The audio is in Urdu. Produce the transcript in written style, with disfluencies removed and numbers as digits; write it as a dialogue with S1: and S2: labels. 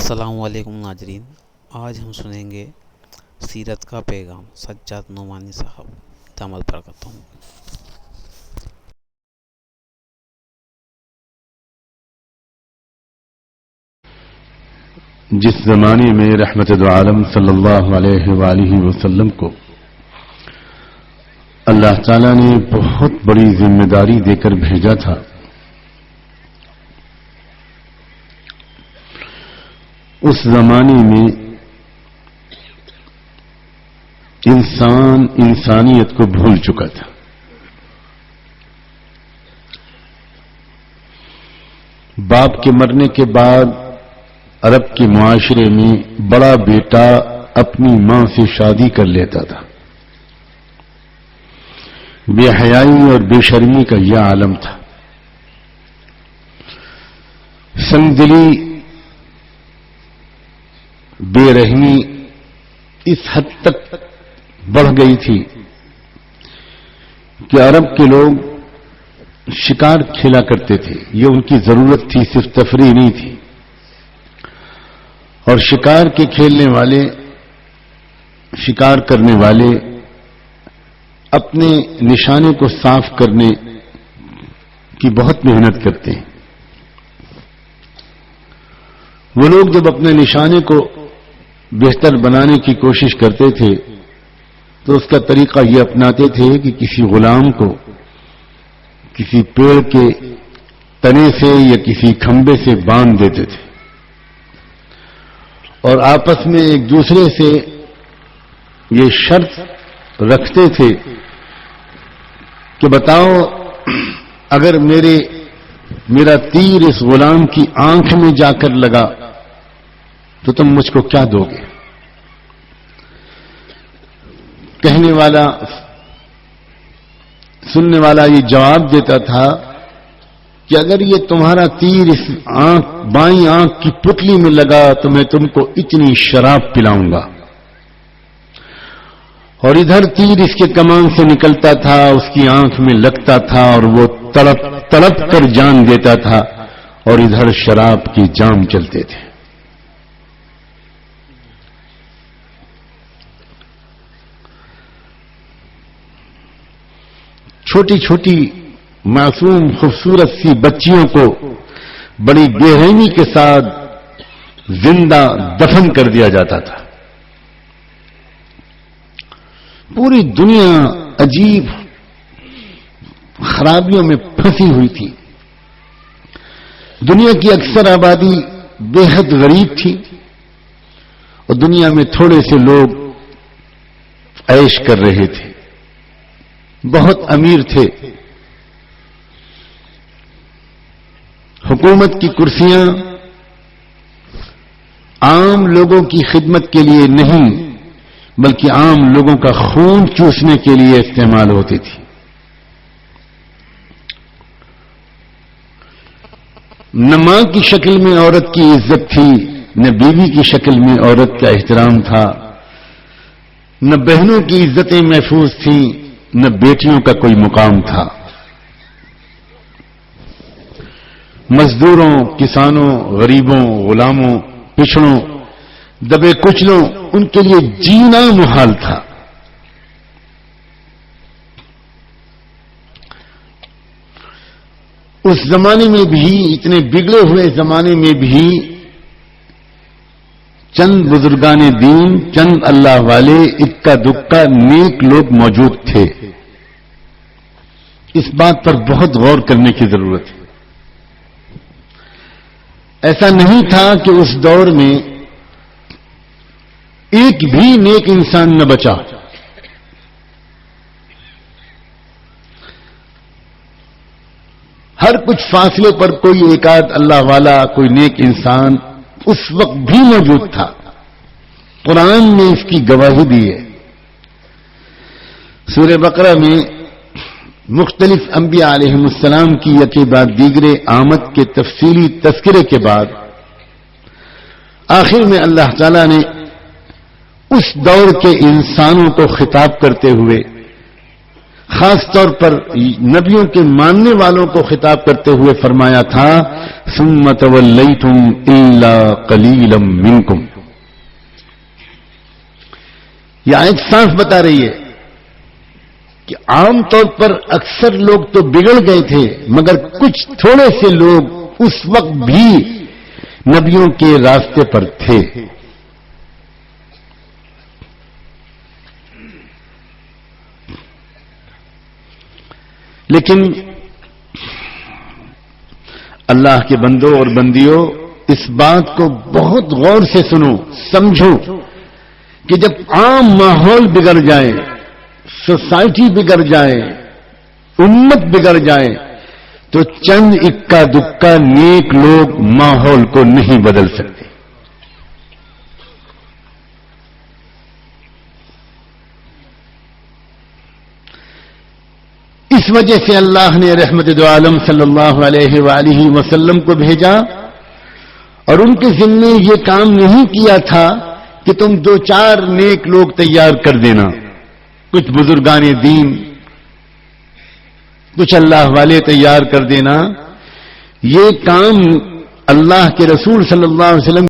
S1: السلام علیکم ناظرین، آج ہم سنیں گے سیرت کا پیغام سجاد نعمانی صاحب دامت برکتہم۔
S2: جس زمانے میں رحمت عالم صلی اللہ علیہ وآلہ وسلم کو اللہ تعالیٰ نے بہت بڑی ذمہ داری دے کر بھیجا تھا، اس زمانے میں انسان انسانیت کو بھول چکا تھا۔ باپ کے مرنے کے بعد عرب کے معاشرے میں بڑا بیٹا اپنی ماں سے شادی کر لیتا تھا۔ بے حیائی اور بے شرمی کا یہ عالم تھا۔ سنگدلی، بے رحمی اس حد تک بڑھ گئی تھی کہ عرب کے لوگ شکار کھیلا کرتے تھے، یہ ان کی ضرورت تھی، صرف تفریح نہیں تھی۔ اور شکار کے کھیلنے والے، شکار کرنے والے اپنے نشانے کو صاف کرنے کی بہت محنت کرتے ہیں۔ وہ لوگ جب اپنے نشانے کو بہتر بنانے کی کوشش کرتے تھے تو اس کا طریقہ یہ اپناتے تھے کہ کسی غلام کو کسی پیڑ کے تنے سے یا کسی کھمبے سے باندھ دیتے تھے اور آپس میں ایک دوسرے سے یہ شرط رکھتے تھے کہ بتاؤ، اگر میرا تیر اس غلام کی آنکھ میں جا کر لگا تو تم مجھ کو کیا دو گے؟ کہنے والا، سننے والا یہ جواب دیتا تھا کہ اگر یہ تمہارا تیر اس بائیں آنکھ کی پتلی میں لگا تو میں تم کو اتنی شراب پلاؤں گا۔ اور ادھر تیر اس کے کمان سے نکلتا تھا، اس کی آنکھ میں لگتا تھا اور وہ تڑپ کر جان دیتا تھا، اور ادھر شراب کی جام چلتے تھے۔ چھوٹی چھوٹی معصوم خوبصورت سی بچیوں کو بڑی بے رحمی کے ساتھ زندہ دفن کر دیا جاتا تھا۔ پوری دنیا عجیب خرابیوں میں پھنسی ہوئی تھی۔ دنیا کی اکثر آبادی بے حد غریب تھی اور دنیا میں تھوڑے سے لوگ عیش کر رہے تھے، بہت امیر تھے۔ حکومت کی کرسیاں عام لوگوں کی خدمت کے لیے نہیں بلکہ عام لوگوں کا خون چوسنے کے لیے استعمال ہوتی تھی۔ نہ ماں کی شکل میں عورت کی عزت تھی، نہ بیوی کی شکل میں عورت کا احترام تھا، نہ بہنوں کی عزتیں محفوظ تھیں، نہ بیٹیوں کا کوئی مقام تھا۔ مزدوروں، کسانوں، غریبوں، غلاموں، پچھڑوں، دبے کچلوں، ان کے لیے جینا محال تھا۔ اس زمانے میں بھی، اتنے بگڑے ہوئے زمانے میں بھی چند بزرگان دین، چند اللہ والے، اکا دکا نیک لوگ موجود تھے۔ اس بات پر بہت غور کرنے کی ضرورت ہے۔ ایسا نہیں تھا کہ اس دور میں ایک بھی نیک انسان نہ بچا۔ ہر کچھ فاصلے پر کوئی ایک آدھ اللہ والا، کوئی نیک انسان اس وقت بھی موجود تھا۔ قرآن نے اس کی گواہی دی ہے۔ سورہ بقرہ میں مختلف انبیاء علیہم السلام کی یکے بعد دیگرے آمد کے تفصیلی تذکرے کے بعد آخر میں اللہ تعالی نے اس دور کے انسانوں کو خطاب کرتے ہوئے خاص طور پر نبیوں کے ماننے والوں کو خطاب کرتے ہوئے فرمایا تھا ثم تولیتم الا قلیلا منکم. یہ آیت صاف بتا رہی ہے کہ عام طور پر اکثر لوگ تو بگڑ گئے تھے مگر کچھ تھوڑے سے لوگ اس وقت بھی نبیوں کے راستے پر تھے. لیکن اللہ کے بندوں اور بندیوں اس بات کو بہت غور سے سنو سمجھو کہ جب عام ماحول بگڑ جائے سوسائٹی بگڑ جائے امت بگڑ جائے تو چند اکا دکا نیک لوگ ماحول کو نہیں بدل سکتے. اس وجہ سے اللہ نے رحمت دو عالم صلی اللہ علیہ وآلہ وسلم کو بھیجا اور ان کے ذمے یہ کام نہیں کیا تھا کہ تم دو چار نیک لوگ تیار کر دینا، کچھ بزرگان دین، کچھ اللہ والے تیار کر دینا. یہ کام اللہ کے رسول صلی اللہ علیہ وسلم